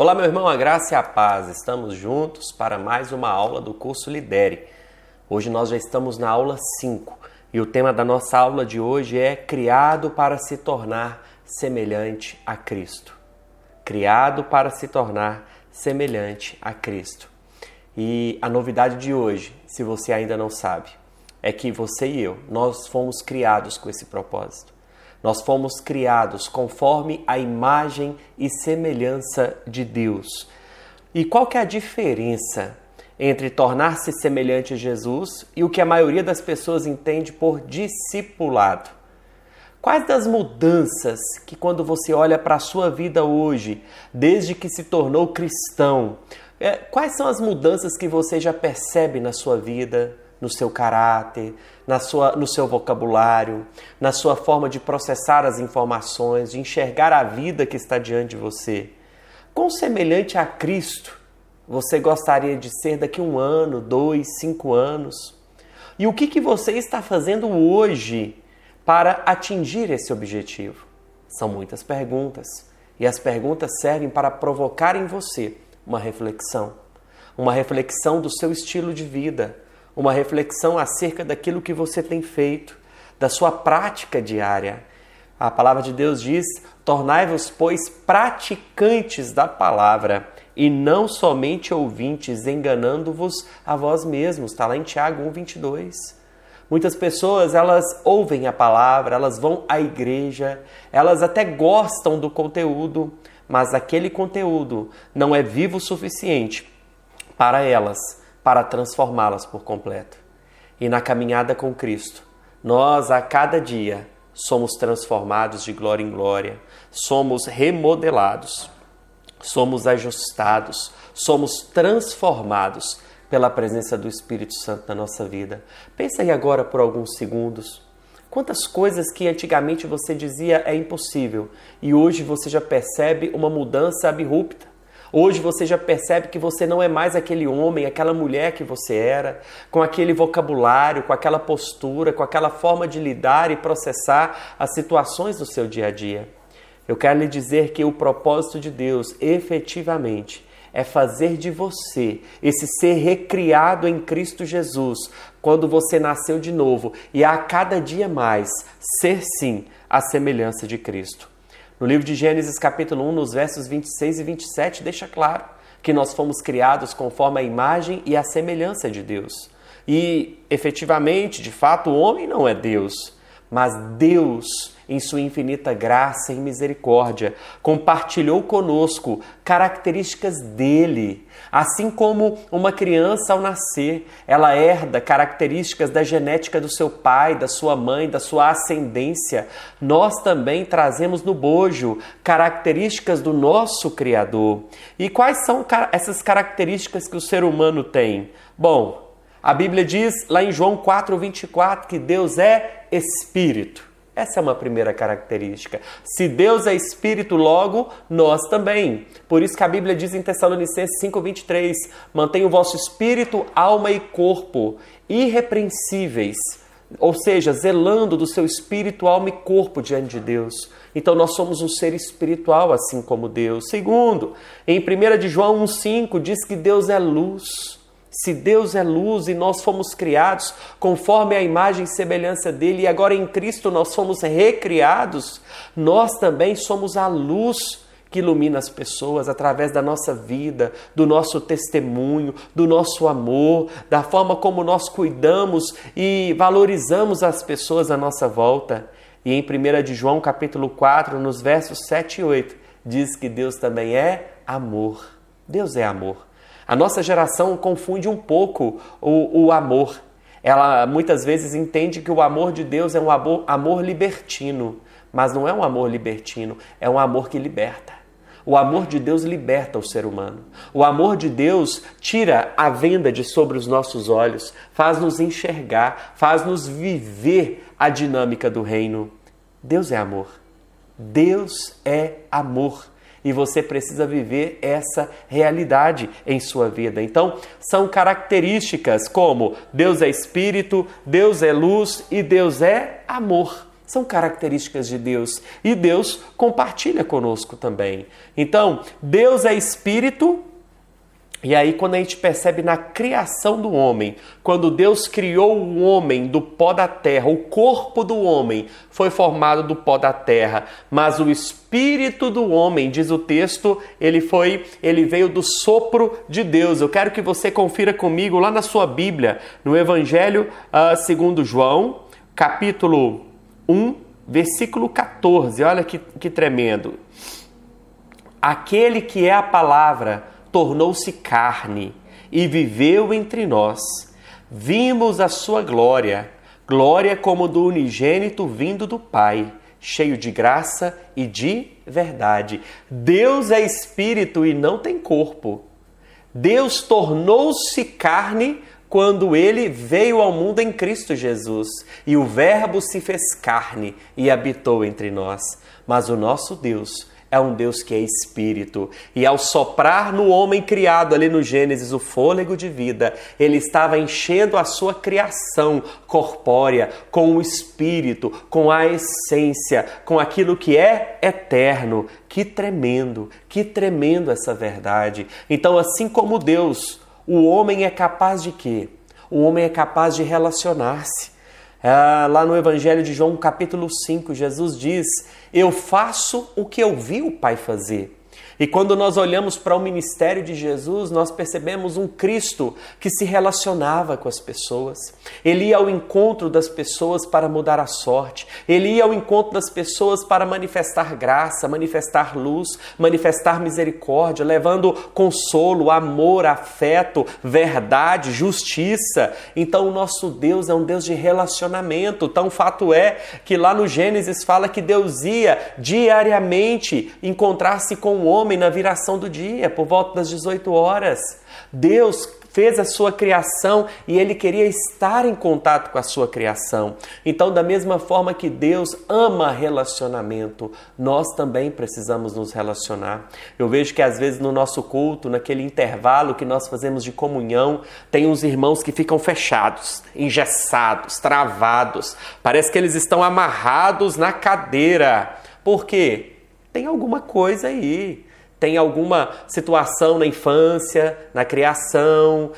Olá, meu irmão, a graça e a paz. Estamos juntos para mais uma aula do curso Lidere. Hoje nós já estamos na aula 5 e o tema da nossa aula de hoje é criado para se tornar semelhante a Cristo. Criado para se tornar semelhante a Cristo. E a novidade de hoje, se você ainda não sabe, é que você e eu, nós fomos criados com esse propósito. Nós fomos criados conforme a imagem e semelhança de Deus. E qual que é a diferença entre tornar-se semelhante a Jesus e o que a maioria das pessoas entende por discipulado? Quais das mudanças que quando você olha para a sua vida hoje, desde que se tornou cristão, quais são as mudanças que você já percebe na sua vida, no seu caráter, no seu vocabulário, na sua forma de processar as informações, de enxergar a vida que está diante de você? Quão semelhante a Cristo você gostaria de ser daqui 1 ano, 2, 5 anos? E o que você está fazendo hoje para atingir esse objetivo? São muitas perguntas. E as perguntas servem para provocar em você uma reflexão do seu estilo de vida, uma reflexão acerca daquilo que você tem feito, da sua prática diária. A palavra de Deus diz: tornai-vos, pois, praticantes da palavra e não somente ouvintes, enganando-vos a vós mesmos. Está lá em Tiago 1:22. Muitas pessoas, elas ouvem a palavra, elas vão à igreja, elas até gostam do conteúdo, mas aquele conteúdo não é vivo o suficiente para elas, para transformá-las por completo. E na caminhada com Cristo, nós a cada dia somos transformados de glória em glória, somos remodelados, somos ajustados, somos transformados pela presença do Espírito Santo na nossa vida. Pensa aí agora por alguns segundos. Quantas coisas que antigamente você dizia é impossível e hoje você já percebe uma mudança abrupta. Hoje você já percebe que você não é mais aquele homem, aquela mulher que você era, com aquele vocabulário, com aquela postura, com aquela forma de lidar e processar as situações do seu dia a dia. Eu quero lhe dizer que o propósito de Deus, efetivamente, é fazer de você esse ser recriado em Cristo Jesus, quando você nasceu de novo, e a cada dia mais ser sim a semelhança de Cristo. No livro de Gênesis capítulo 1, nos versos 26 e 27, deixa claro que nós fomos criados conforme a imagem e a semelhança de Deus. E, efetivamente, de fato, o homem não é Deus, mas Deus, em sua infinita graça e misericórdia, compartilhou conosco características dele. Assim como uma criança ao nascer, ela herda características da genética do seu pai, da sua mãe, da sua ascendência, nós também trazemos no bojo características do nosso Criador. E quais são essas características que o ser humano tem? Bom, a Bíblia diz lá em João 4:24 que Deus é Espírito. Essa é uma primeira característica. Se Deus é Espírito, logo, nós também. Por isso que a Bíblia diz em Tessalonicenses 5:23, mantenha o vosso espírito, alma e corpo irrepreensíveis, ou seja, zelando do seu espírito, alma e corpo diante de Deus. Então nós somos um ser espiritual assim como Deus. Segundo, em 1 de João 1:5 diz que Deus é luz. Se Deus é luz e nós fomos criados conforme a imagem e semelhança dele, e agora em Cristo nós fomos recriados, nós também somos a luz que ilumina as pessoas através da nossa vida, do nosso testemunho, do nosso amor, da forma como nós cuidamos e valorizamos as pessoas à nossa volta. E em 1 de João capítulo 4, nos versos 7 e 8, diz que Deus também é amor. Deus é amor. A nossa geração confunde um pouco o amor. Ela muitas vezes entende que o amor de Deus é um amor libertino, mas não é um amor libertino, é um amor que liberta. O amor de Deus liberta o ser humano. O amor de Deus tira a venda de sobre os nossos olhos, faz-nos enxergar, faz-nos viver a dinâmica do reino. Deus é amor. Deus é amor. E você precisa viver essa realidade em sua vida. Então, são características como Deus é Espírito, Deus é luz e Deus é amor. São características de Deus e Deus compartilha conosco também. Então, Deus é espírito. E aí quando a gente percebe na criação do homem, quando Deus criou o homem do pó da terra, o corpo do homem foi formado do pó da terra, mas o espírito do homem, diz o texto, ele veio do sopro de Deus. Eu quero que você confira comigo lá na sua Bíblia, no Evangelho segundo João, capítulo 1, versículo 14. Olha que tremendo. Aquele que é a palavra tornou-se carne e viveu entre nós. Vimos a sua glória, glória como do unigênito vindo do Pai, cheio de graça e de verdade. Deus é espírito e não tem corpo. Deus tornou-se carne quando ele veio ao mundo em Cristo Jesus. E o Verbo se fez carne e habitou entre nós. Mas o nosso Deus é um Deus que é espírito. E ao soprar no homem criado ali no Gênesis o fôlego de vida, ele estava enchendo a sua criação corpórea com o espírito, com a essência, com aquilo que é eterno. Que tremendo essa verdade. Então, assim como Deus, o homem é capaz de quê? O homem é capaz de relacionar-se. Lá no Evangelho de João, capítulo 5, Jesus diz: eu faço o que eu vi o Pai fazer. E quando nós olhamos para o ministério de Jesus, nós percebemos um Cristo que se relacionava com as pessoas. Ele ia ao encontro das pessoas para mudar a sorte. Ele ia ao encontro das pessoas para manifestar graça, manifestar luz, manifestar misericórdia, levando consolo, amor, afeto, verdade, justiça. Então o nosso Deus é um Deus de relacionamento. Então o fato é que lá no Gênesis fala que Deus ia diariamente encontrar-se com o homem na viração do dia, por volta das 18 horas. Deus fez a sua criação e ele queria estar em contato com a sua criação. Então, da mesma forma que Deus ama relacionamento, nós também precisamos nos relacionar. Eu vejo que às vezes no nosso culto, naquele intervalo que nós fazemos de comunhão, tem uns irmãos que ficam fechados, engessados, travados. Parece que eles estão amarrados na cadeira. Por quê? Tem alguma coisa aí. Tem alguma situação na infância, na criação,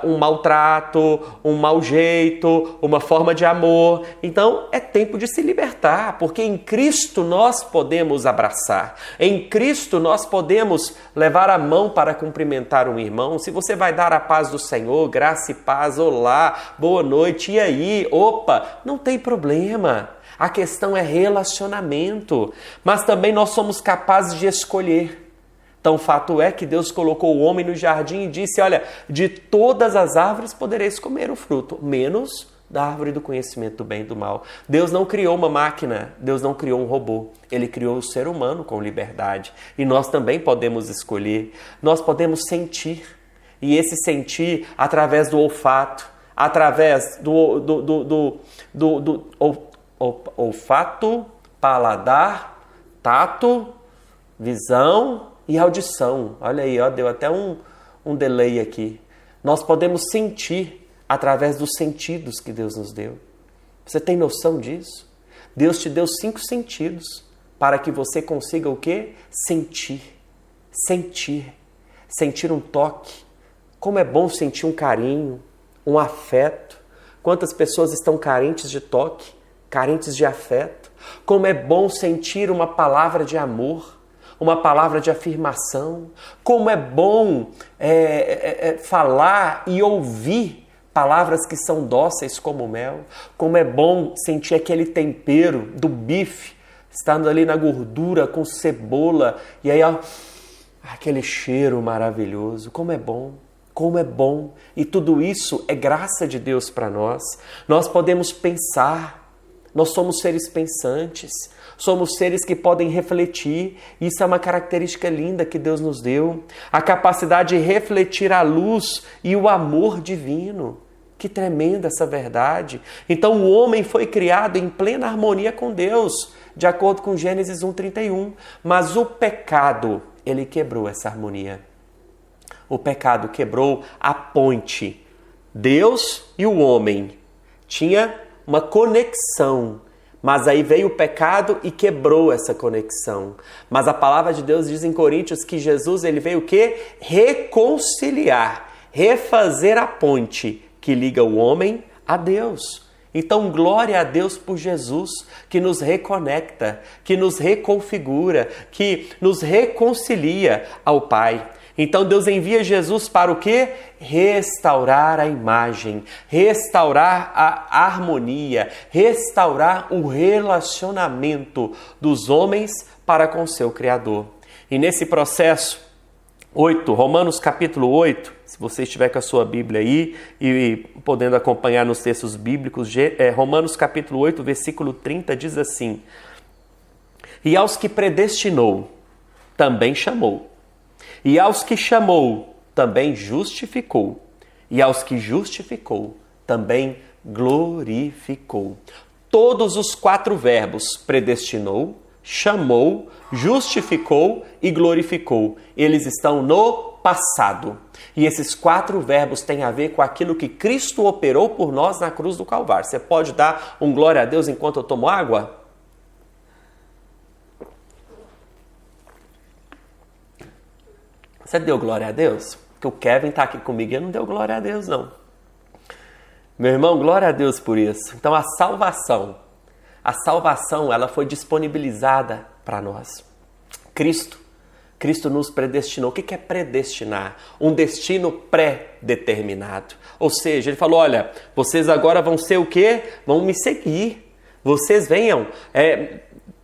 um maltrato, um mau jeito, uma forma de amor. Então é tempo de se libertar, porque em Cristo nós podemos abraçar. Em Cristo nós podemos levar a mão para cumprimentar um irmão. Se você vai dar a paz do Senhor, graça e paz, olá, boa noite, e aí? Opa, não tem problema. A questão é relacionamento, mas também nós somos capazes de escolher. Então o fato é que Deus colocou o homem no jardim e disse: olha, de todas as árvores podereis comer o fruto, menos da árvore do conhecimento do bem e do mal. Deus não criou uma máquina, Deus não criou um robô, Ele criou o ser humano com liberdade. E nós também podemos escolher, nós podemos sentir. E esse sentir através do olfato, através do olfato, paladar, tato, visão e audição. Olha aí, ó, deu até um delay aqui. Nós podemos sentir através dos sentidos que Deus nos deu. Você tem noção disso? Deus te deu 5 sentidos para que você consiga o quê? Sentir. Sentir. Sentir um toque. Como é bom sentir um carinho, um afeto. Quantas pessoas estão carentes de toque? Carentes de afeto. Como é bom sentir uma palavra de amor, uma palavra de afirmação. Como é bom falar e ouvir palavras que são dóceis como mel. Como é bom sentir aquele tempero do bife, estando ali na gordura com cebola, e aí ó, aquele cheiro maravilhoso. Como é bom. Como é bom. E tudo isso é graça de Deus para nós. Nós podemos pensar. Nós somos seres pensantes, somos seres que podem refletir. Isso é uma característica linda que Deus nos deu. A capacidade de refletir a luz e o amor divino. Que tremenda essa verdade. Então o homem foi criado em plena harmonia com Deus, de acordo com Gênesis 1:31. Mas o pecado, ele quebrou essa harmonia. O pecado quebrou a ponte. Deus e o homem tinha uma conexão, Mas aí veio o pecado e quebrou essa conexão. Mas a palavra de Deus diz em Coríntios que Jesus ele veio o quê? Reconciliar, refazer a ponte que liga o homem a Deus. Então, glória a Deus por Jesus, que nos reconecta, que nos reconfigura, que nos reconcilia ao Pai. Então, Deus envia Jesus para o quê? Restaurar a imagem, restaurar a harmonia, restaurar o relacionamento dos homens para com seu Criador. E nesse processo, Romanos capítulo 8, se você estiver com a sua Bíblia aí e podendo acompanhar nos textos bíblicos, Romanos capítulo 8, versículo 30 diz assim: E aos que predestinou, também chamou. E aos que chamou, também justificou. E aos que justificou, também glorificou. Todos os 4 verbos, predestinou, chamou, justificou e glorificou, eles estão no passado. E esses 4 verbos têm a ver com aquilo que Cristo operou por nós na cruz do Calvário. Você pode dar um glória a Deus enquanto eu tomo água? Você deu glória a Deus? Porque o Kevin está aqui comigo e ele não deu glória a Deus, não. Meu irmão, glória a Deus por isso. Então a salvação, ela foi disponibilizada para nós. Cristo nos predestinou. O que é predestinar? Um destino pré-determinado. Ou seja, ele falou, olha, vocês agora vão ser o quê? Vão me seguir. Vocês venham,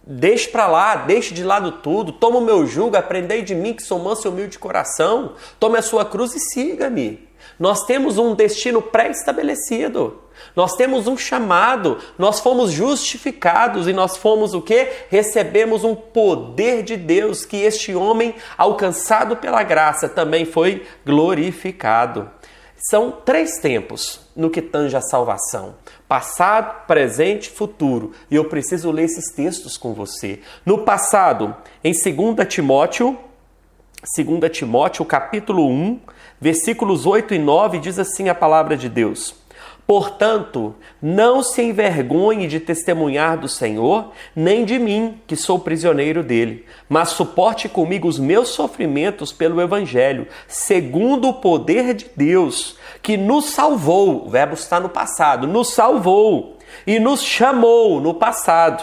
deixe para lá, deixe de lado tudo, toma o meu jugo, aprendei de mim que sou manso e humilde de coração, tome a sua cruz e siga-me. Nós temos um destino pré-estabelecido, nós temos um chamado, nós fomos justificados e nós fomos o quê? Recebemos um poder de Deus, que este homem, alcançado pela graça, também foi glorificado. São 3 tempos no que tange a salvação. Passado, presente, futuro. E eu preciso ler esses textos com você. No passado, em 2 Timóteo capítulo 1, versículos 8 e 9, diz assim a palavra de Deus: Portanto, não se envergonhe de testemunhar do Senhor, nem de mim, que sou prisioneiro dele, mas suporte comigo os meus sofrimentos pelo Evangelho, segundo o poder de Deus, que nos salvou, o verbo está no passado, nos salvou e nos chamou no passado,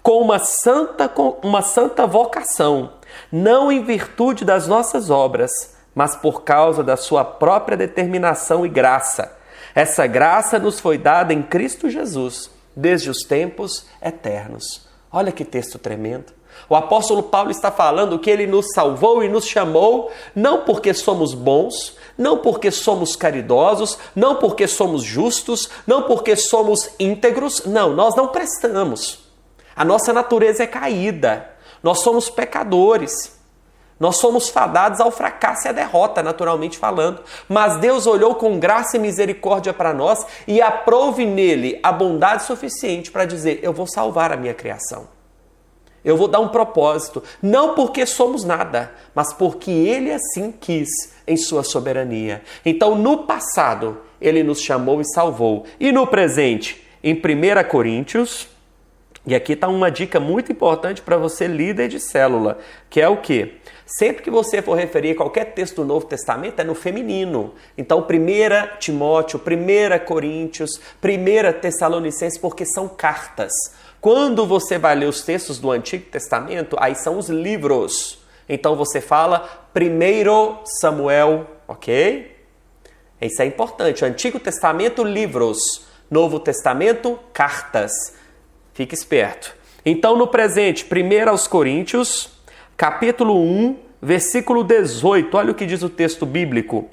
com uma santa vocação, não em virtude das nossas obras, mas por causa da sua própria determinação e graça. Essa graça nos foi dada em Cristo Jesus, desde os tempos eternos. Olha que texto tremendo. O apóstolo Paulo está falando que ele nos salvou e nos chamou, não porque somos bons, não porque somos caridosos, não porque somos justos, não porque somos íntegros. Não, nós não prestamos. A nossa natureza é caída. Nós somos pecadores. Nós somos fadados ao fracasso e à derrota, naturalmente falando. Mas Deus olhou com graça e misericórdia para nós e aprouve nele a bondade suficiente para dizer: eu vou salvar a minha criação. Eu vou dar um propósito. Não porque somos nada, mas porque ele assim quis em sua soberania. Então, no passado, ele nos chamou e salvou. E no presente, em 1 Coríntios... E aqui está uma dica muito importante para você, líder de célula, que é o quê? Sempre que você for referir a qualquer texto do Novo Testamento, é no feminino. Então, 1 Timóteo, 1 Coríntios, 1 Tessalonicenses, porque são cartas. Quando você vai ler os textos do Antigo Testamento, aí são os livros. Então, você fala 1 Samuel, ok? Isso é importante. Antigo Testamento, livros. Novo Testamento, cartas. Fique esperto. Então, no presente, 1 aos Coríntios, capítulo 1, versículo 18. Olha o que diz o texto bíblico.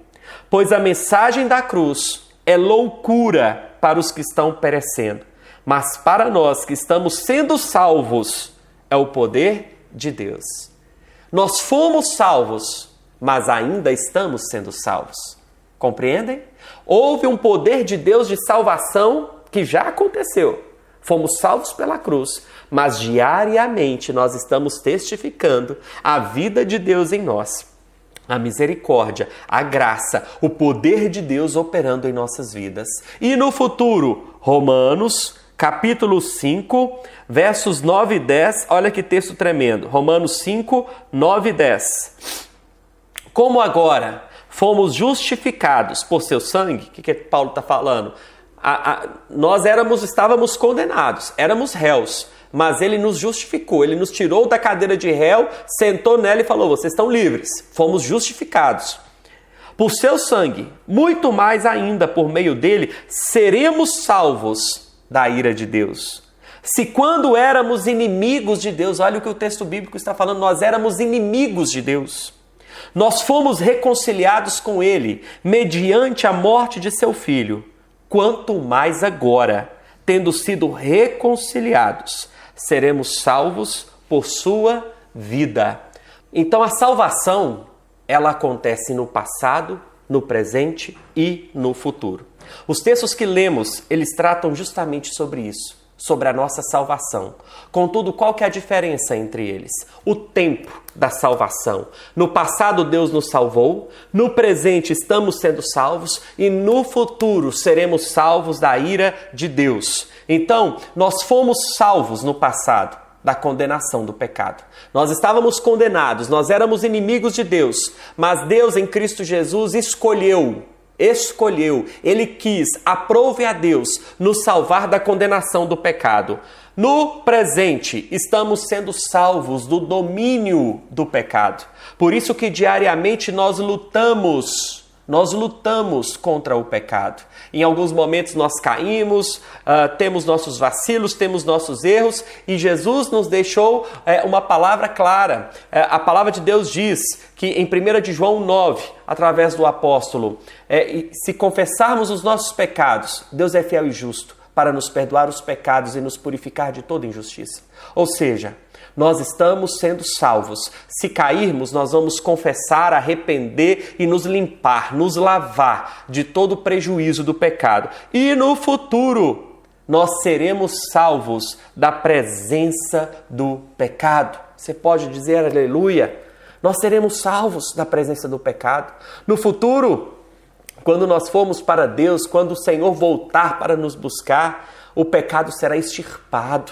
Pois a mensagem da cruz é loucura para os que estão perecendo, mas para nós que estamos sendo salvos, é o poder de Deus. Nós fomos salvos, mas ainda estamos sendo salvos. Compreendem? Houve um poder de Deus de salvação que já aconteceu. Fomos salvos pela cruz, mas diariamente nós estamos testificando a vida de Deus em nós. A misericórdia, a graça, o poder de Deus operando em nossas vidas. E no futuro, Romanos, capítulo 5, versos 9 e 10. Olha que texto tremendo. Romanos 5, 9 e 10. Como agora fomos justificados por seu sangue, o que Paulo está falando? Nós estávamos condenados, éramos réus, mas ele nos justificou, ele nos tirou da cadeira de réu, sentou nela e falou: vocês estão livres, fomos justificados. Por seu sangue, muito mais ainda por meio dele, seremos salvos da ira de Deus. Se quando éramos inimigos de Deus, olha o que o texto bíblico está falando, nós éramos inimigos de Deus. Nós fomos reconciliados com ele, mediante a morte de seu filho. Quanto mais agora, tendo sido reconciliados, seremos salvos por sua vida. Então a salvação, ela acontece no passado, no presente e no futuro. Os textos que lemos, eles tratam justamente sobre isso, sobre a nossa salvação. Contudo, qual que é a diferença entre eles? O tempo da salvação. No passado, Deus nos salvou, no presente estamos sendo salvos e no futuro seremos salvos da ira de Deus. Então, nós fomos salvos no passado da condenação do pecado. Nós estávamos condenados, nós éramos inimigos de Deus, mas Deus em Cristo Jesus escolheu, Ele quis, aprove a Deus nos salvar da condenação do pecado. No presente, estamos sendo salvos do domínio do pecado. Por isso que diariamente nós lutamos contra o pecado. Em alguns momentos nós caímos, temos nossos vacilos, temos nossos erros, e Jesus nos deixou uma palavra clara. A palavra de Deus diz que em 1 de João 9, através do apóstolo, se confessarmos os nossos pecados, Deus é fiel e justo para nos perdoar os pecados e nos purificar de toda injustiça. Ou seja, nós estamos sendo salvos. Se cairmos, nós vamos confessar, arrepender e nos limpar, nos lavar de todo o prejuízo do pecado. E no futuro, nós seremos salvos da presença do pecado. Você pode dizer aleluia? Nós seremos salvos da presença do pecado. No futuro, quando nós formos para Deus, quando o Senhor voltar para nos buscar, o pecado será extirpado.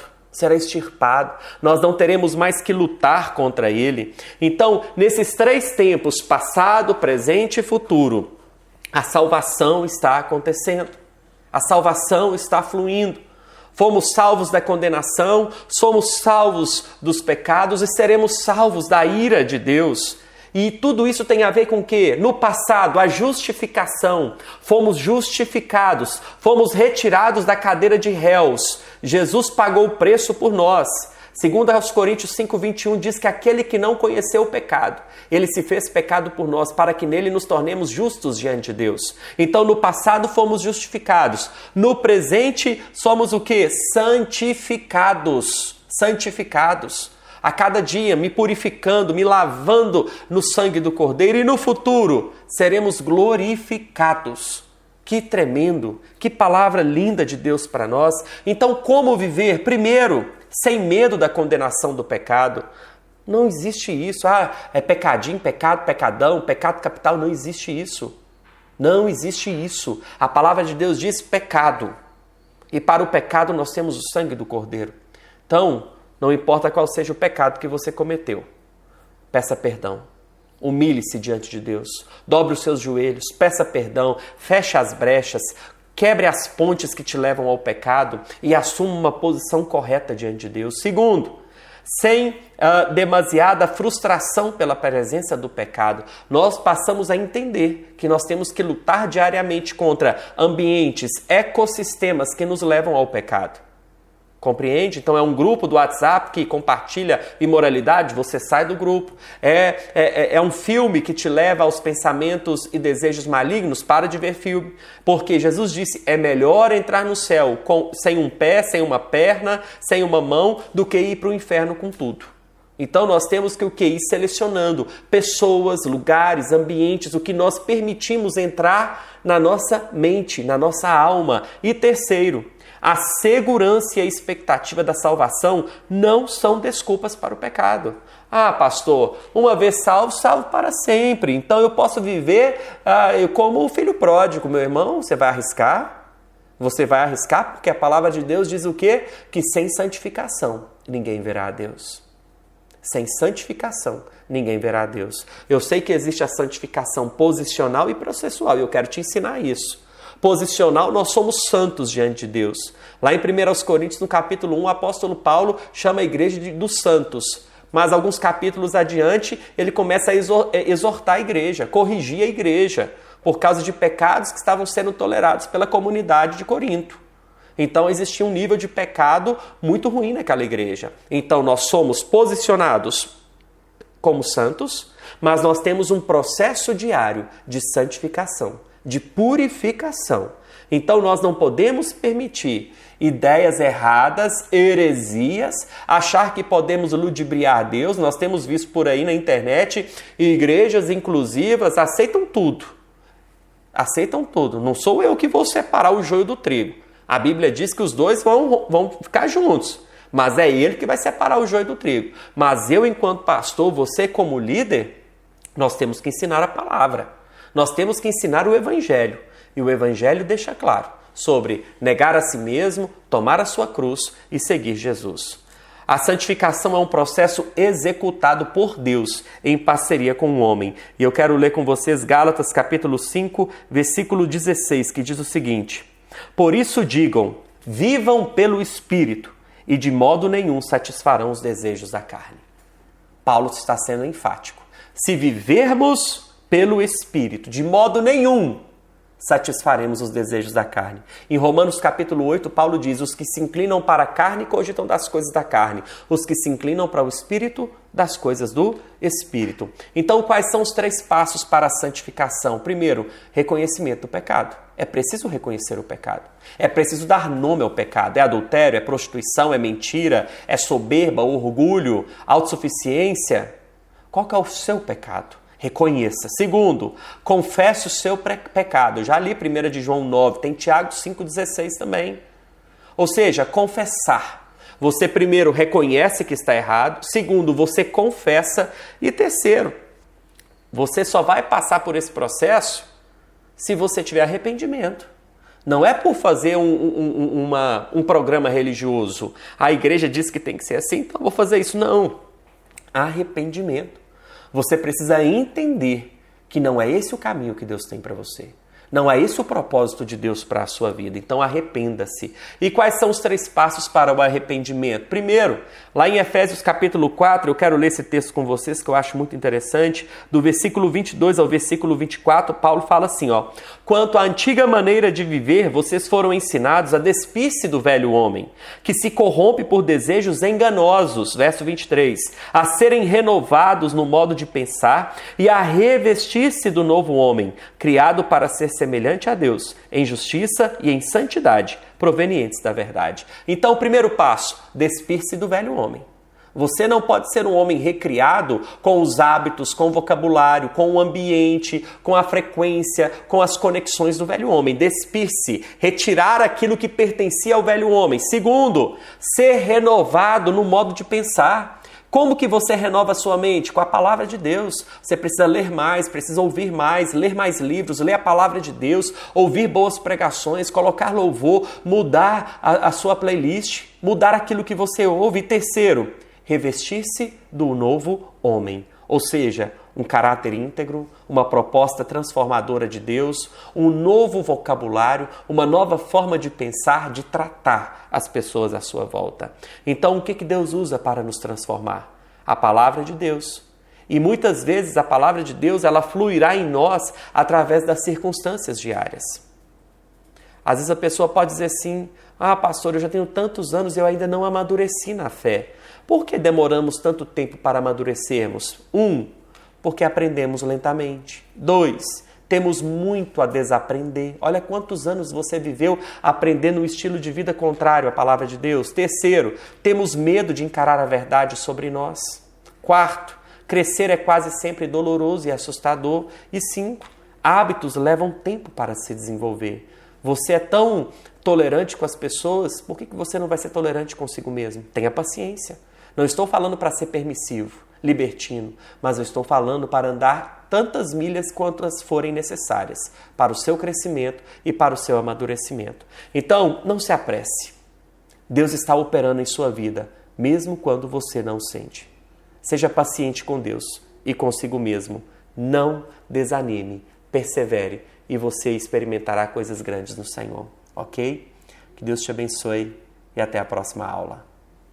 Nós não teremos mais que lutar contra ele. Então, nesses três tempos, passado, presente e futuro, a salvação está acontecendo. A salvação está fluindo. Fomos salvos da condenação, somos salvos dos pecados e seremos salvos da ira de Deus. E tudo isso tem a ver com o quê? No passado, a justificação. Fomos justificados, fomos retirados da cadeira de réus. Jesus pagou o preço por nós. Segundo aos Coríntios 5:21 diz que aquele que não conheceu o pecado, ele se fez pecado por nós, para que nele nos tornemos justos diante de Deus. Então no passado fomos justificados. No presente somos o quê? Santificados. A cada dia me purificando, me lavando no sangue do Cordeiro, e no futuro seremos glorificados. Que tremendo, que palavra linda de Deus para nós. Então, como viver? Primeiro, sem medo da condenação do pecado. Não existe isso. É pecadinho, pecado, pecadão, pecado capital. Não existe isso. Não existe isso. A palavra de Deus diz pecado. E para o pecado nós temos o sangue do Cordeiro. Então, não importa qual seja o pecado que você cometeu, peça perdão. Humilhe-se diante de Deus. Dobre os seus joelhos, peça perdão, feche as brechas, quebre as pontes que te levam ao pecado e assuma uma posição correta diante de Deus. Segundo, sem demasiada frustração pela presença do pecado, nós passamos a entender que nós temos que lutar diariamente contra ambientes, ecossistemas que nos levam ao pecado. Compreende? Então é um grupo do WhatsApp que compartilha imoralidade, você sai do grupo. É um filme que te leva aos pensamentos e desejos malignos, para de ver filme. Porque Jesus disse, é melhor entrar no céu sem um pé, sem uma perna, sem uma mão, do que ir para o inferno com tudo. Então nós temos que ir selecionando pessoas, lugares, ambientes, o que nós permitimos entrar na nossa mente, na nossa alma. E terceiro, a segurança e a expectativa da salvação não são desculpas para o pecado. Pastor, uma vez salvo, salvo para sempre. Então eu posso viver como o filho pródigo. Meu irmão, você vai arriscar? Você vai arriscar porque a palavra de Deus diz o quê? Que sem santificação ninguém verá a Deus. Sem santificação ninguém verá a Deus. Eu sei que existe a santificação posicional e processual e eu quero te ensinar isso. Posicional, nós somos santos diante de Deus. Lá em 1 Coríntios, no capítulo 1, o apóstolo Paulo chama a igreja dos santos. Mas alguns capítulos adiante, ele começa a exortar a igreja, corrigir a igreja, por causa de pecados que estavam sendo tolerados pela comunidade de Corinto. Então existia um nível de pecado muito ruim naquela igreja. Então nós somos posicionados como santos, mas nós temos um processo diário de santificação, de purificação. Então nós não podemos permitir ideias erradas, heresias, achar que podemos ludibriar Deus. Nós temos visto por aí na internet, igrejas inclusivas aceitam tudo. Aceitam tudo. Não sou eu que vou separar o joio do trigo. A Bíblia diz que os dois vão ficar juntos, mas é ele que vai separar o joio do trigo. Mas eu, enquanto pastor, você como líder, nós temos que ensinar a palavra. Nós temos que ensinar o Evangelho. E o Evangelho deixa claro sobre negar a si mesmo, tomar a sua cruz e seguir Jesus. A santificação é um processo executado por Deus em parceria com o homem. E eu quero ler com vocês Gálatas capítulo 5, versículo 16, que diz o seguinte: por isso digam, vivam pelo Espírito e de modo nenhum satisfarão os desejos da carne. Paulo está sendo enfático. Se vivermos pelo Espírito, de modo nenhum satisfaremos os desejos da carne. Em Romanos capítulo 8, Paulo diz, os que se inclinam para a carne cogitam das coisas da carne, os que se inclinam para o Espírito, das coisas do Espírito. Então, quais são os 3 passos para a santificação? Primeiro, reconhecimento do pecado. É preciso reconhecer o pecado. É preciso dar nome ao pecado. É adultério, é prostituição, é mentira, é soberba, orgulho, autossuficiência. Qual que é o seu pecado? Reconheça. Segundo, confesse o seu pecado. Eu já li 1 de João 9, tem Tiago 5,16 também. Ou seja, confessar. Você primeiro reconhece que está errado. Segundo, você confessa. E terceiro, você só vai passar por esse processo se você tiver arrependimento. Não é por fazer um programa religioso. A igreja diz que tem que ser assim, então eu vou fazer isso. Não. Arrependimento. Você precisa entender que não é esse o caminho que Deus tem para você. Não é esse o propósito de Deus para a sua vida. Então arrependa-se. E quais são os 3 passos para o arrependimento? Primeiro, lá em Efésios capítulo 4, eu quero ler esse texto com vocês que eu acho muito interessante. Do versículo 22 ao versículo 24, Paulo fala assim, ó: quanto à antiga maneira de viver, vocês foram ensinados a despir-se do velho homem, que se corrompe por desejos enganosos, verso 23, a serem renovados no modo de pensar e a revestir-se do novo homem, criado para ser semelhante a Deus, em justiça e em santidade, provenientes da verdade. Então, o primeiro passo, despir-se do velho homem. Você não pode ser um homem recriado com os hábitos, com o vocabulário, com o ambiente, com a frequência, com as conexões do velho homem. Despir-se, retirar aquilo que pertencia ao velho homem. Segundo, ser renovado no modo de pensar. Como que você renova a sua mente? Com a palavra de Deus. Você precisa ler mais, precisa ouvir mais, ler mais livros, ler a palavra de Deus, ouvir boas pregações, colocar louvor, mudar a sua playlist, mudar aquilo que você ouve. E terceiro, revestir-se do novo homem. Ou seja, um caráter íntegro, uma proposta transformadora de Deus, um novo vocabulário, uma nova forma de pensar, de tratar as pessoas à sua volta. Então, o que Deus usa para nos transformar? A palavra de Deus. E muitas vezes a palavra de Deus, ela fluirá em nós através das circunstâncias diárias. Às vezes a pessoa pode dizer assim, pastor, eu já tenho tantos anos e eu ainda não amadureci na fé. Por que demoramos tanto tempo para amadurecermos? 1, porque aprendemos lentamente. 2, temos muito a desaprender. Olha quantos anos você viveu aprendendo um estilo de vida contrário à palavra de Deus. 3, temos medo de encarar a verdade sobre nós. 4, crescer é quase sempre doloroso e assustador. E 5, hábitos levam tempo para se desenvolver. Você é tão tolerante com as pessoas, por que você não vai ser tolerante consigo mesmo? Tenha paciência. Não estou falando para ser permissivo. libertino, mas eu estou falando para andar tantas milhas quantas forem necessárias para o seu crescimento e para o seu amadurecimento. Então, não se apresse. Deus está operando em sua vida, mesmo quando você não sente. Seja paciente com Deus e consigo mesmo. Não desanime, persevere e você experimentará coisas grandes no Senhor, ok? Que Deus te abençoe e até a próxima aula.